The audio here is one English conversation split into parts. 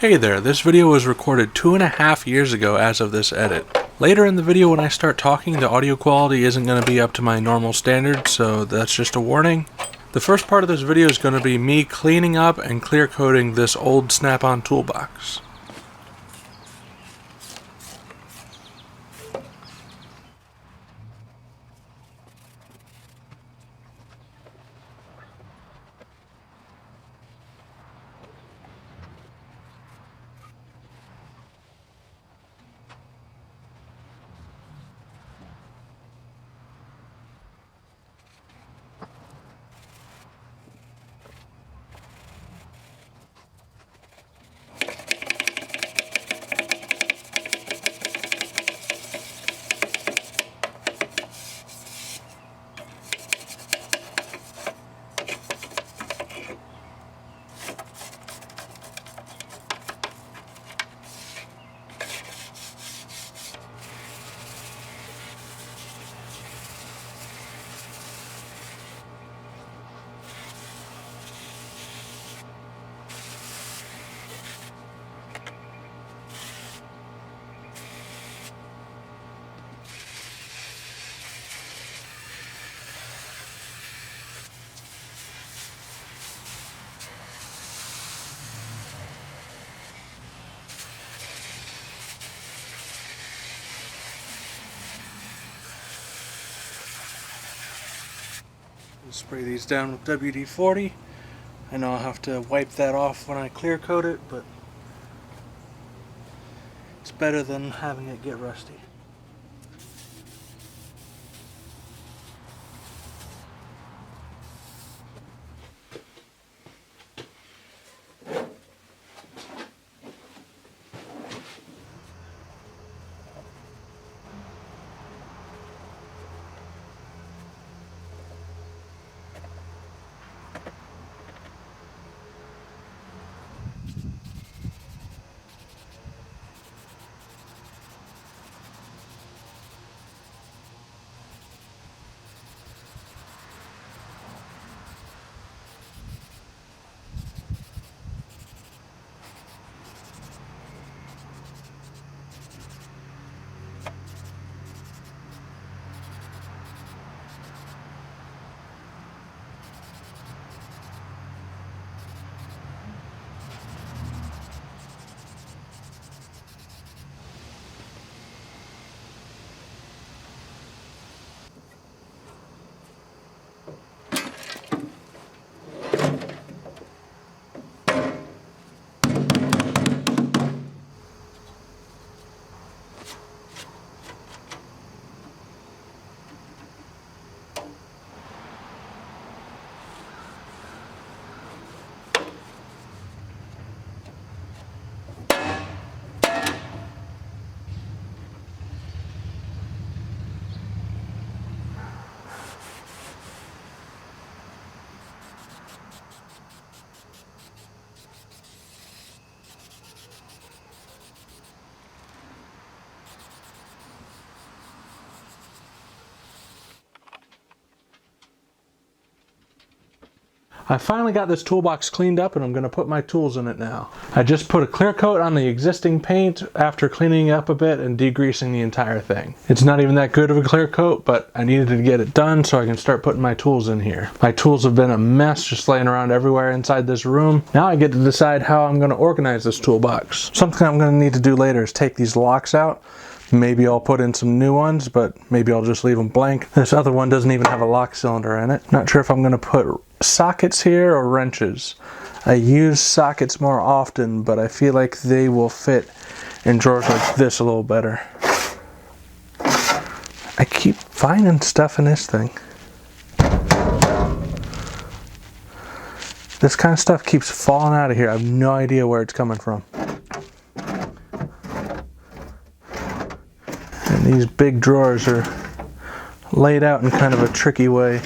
Hey there, this video was recorded 2.5 years ago as of this edit. Later in the video when I start talking, the audio quality isn't going to be up to my normal standards, so that's just a warning. The first part of this video is going to be me cleaning up and clear coating this old Snap-on toolbox. Spray these down with WD-40. I know I'll have to wipe that off when I clear coat it, but it's better than having it get rusty. I finally got this toolbox cleaned up and I'm going to put my tools in it now. I just put a clear coat on the existing paint after cleaning it up a bit and degreasing the entire thing. It's not even that good of a clear coat, but I needed to get it done so I can start putting my tools in here. My tools have been a mess just laying around everywhere inside this room. Now I get to decide how I'm going to organize this toolbox. Something I'm going to need to do later is take these locks out. Maybe I'll put in some new ones, but maybe I'll just leave them blank. This other one doesn't even have a lock cylinder in it. Not sure if I'm going to put sockets here or wrenches. I use sockets more often, but I feel like they will fit in drawers like this a little better. I keep finding stuff in this thing. This kind of stuff keeps falling out of here. I have no idea where it's coming from. And these big drawers are laid out in kind of a tricky way.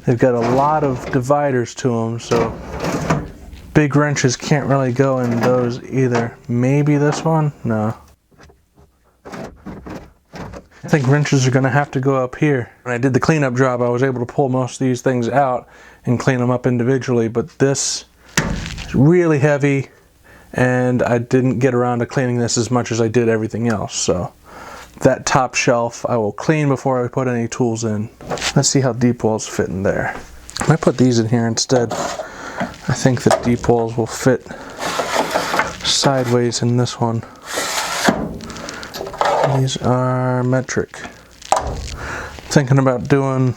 They've got a lot of dividers to them, so big wrenches can't really go in those either. Maybe this one? No. I think wrenches are going to have to go up here. When I did the cleanup job, I was able to pull most of these things out and clean them up individually, but this is really heavy and I didn't get around to cleaning this as much as I did everything else. So that top shelf I will clean before I put any tools in. Let's see how deep walls fit in there. I might put these in here instead. I think the deep walls will fit sideways in this one. These are metric. Thinking about doing,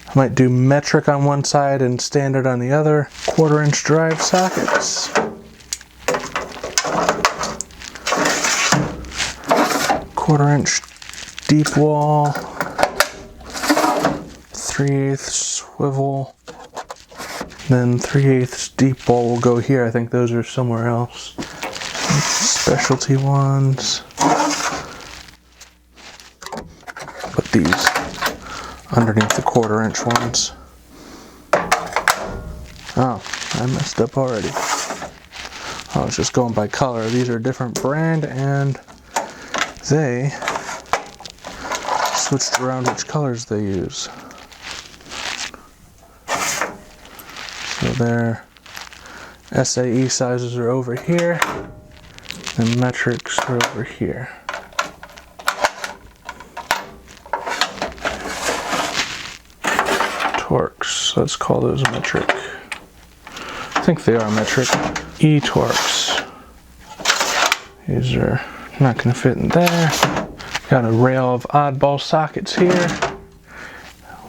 I might do metric on one side and standard on the other. 1/4 inch drive sockets. 1/4 inch deep wall. 3/8 swivel. Then 3/8 deep wall will go here. I think those are somewhere else. Specialty ones. Put these underneath the 1/4 inch ones. Oh, I messed up already. I was just going by color. These are a different brand and they switched around which colors they use. So their SAE sizes are over here and metrics are over here. Torques, let's call those metric. I think they are metric. E-torques. These are not going to fit in there. Got a rail of oddball sockets here.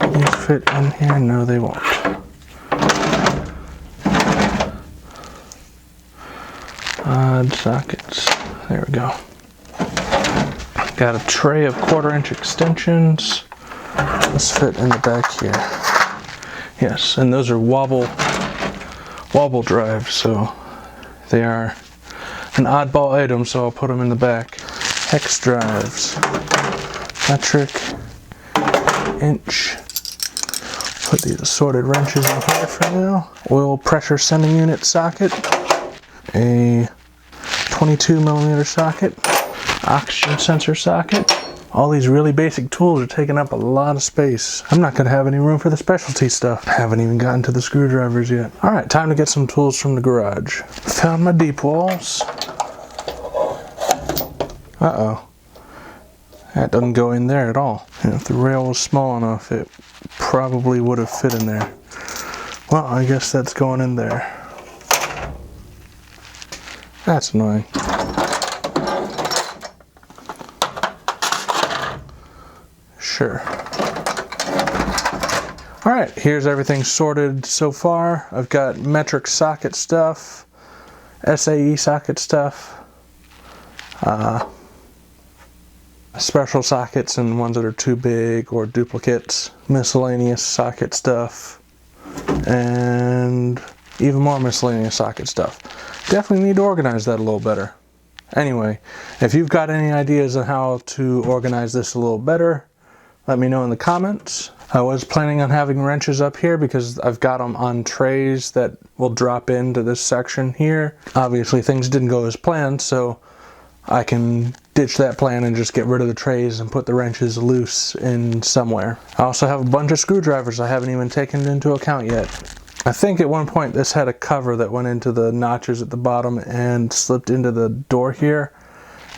Will these fit in here? No, they won't. Odd sockets. There we go. Got a tray of 1/4 inch extensions. Let's fit in the back here. Yes, and those are wobble drives, so they are an oddball item, so I'll put them in the back. Hex drives. Metric. Inch. Put these assorted wrenches in here for now. Oil pressure sending unit socket. A 22mm socket, oxygen sensor socket. All these really basic tools are taking up a lot of space. I'm not gonna have any room for the specialty stuff. I haven't even gotten to the screwdrivers yet. All right, time to get some tools from the garage. Found my deep walls. Uh-oh. That doesn't go in there at all. And if the rail was small enough, it probably would have fit in there. Well, I guess that's going in there. That's annoying. Sure. All right, here's everything sorted so far. I've got metric socket stuff, SAE socket stuff, special sockets and ones that are too big or duplicates, miscellaneous socket stuff, and even more miscellaneous socket stuff. Definitely need to organize that a little better. Anyway, if you've got any ideas on how to organize this a little better, let me know in the comments. I was planning on having wrenches up here because I've got them on trays that will drop into this section here. Obviously things didn't go as planned, so I can ditch that plan and just get rid of the trays and put the wrenches loose in somewhere. I also have a bunch of screwdrivers I haven't even taken into account yet. I think at one point this had a cover that went into the notches at the bottom and slipped into the door here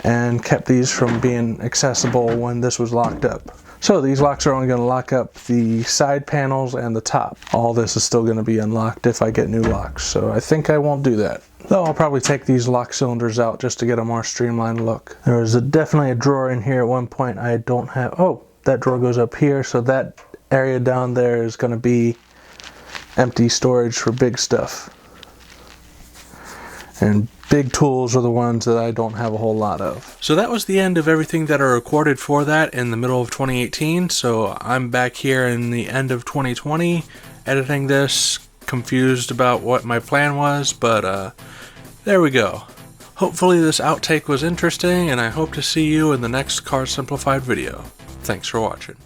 and kept these from being accessible when this was locked up. So these locks are only going to lock up the side panels and the top. All this is still going to be unlocked if I get new locks, so I think I won't do that. Though I'll probably take these lock cylinders out just to get a more streamlined look. There was definitely a drawer in here at one point I don't have. Oh, that drawer goes up here, so that area down there is going to be empty storage for big stuff. And big tools are the ones that I don't have a whole lot of. So that was the end of everything that I recorded for that in the middle of 2018. So I'm back here in the end of 2020 editing this, confused about what my plan was, but there we go. Hopefully this outtake was interesting, and I hope to see you in the next Car Simplified video. Thanks for watching.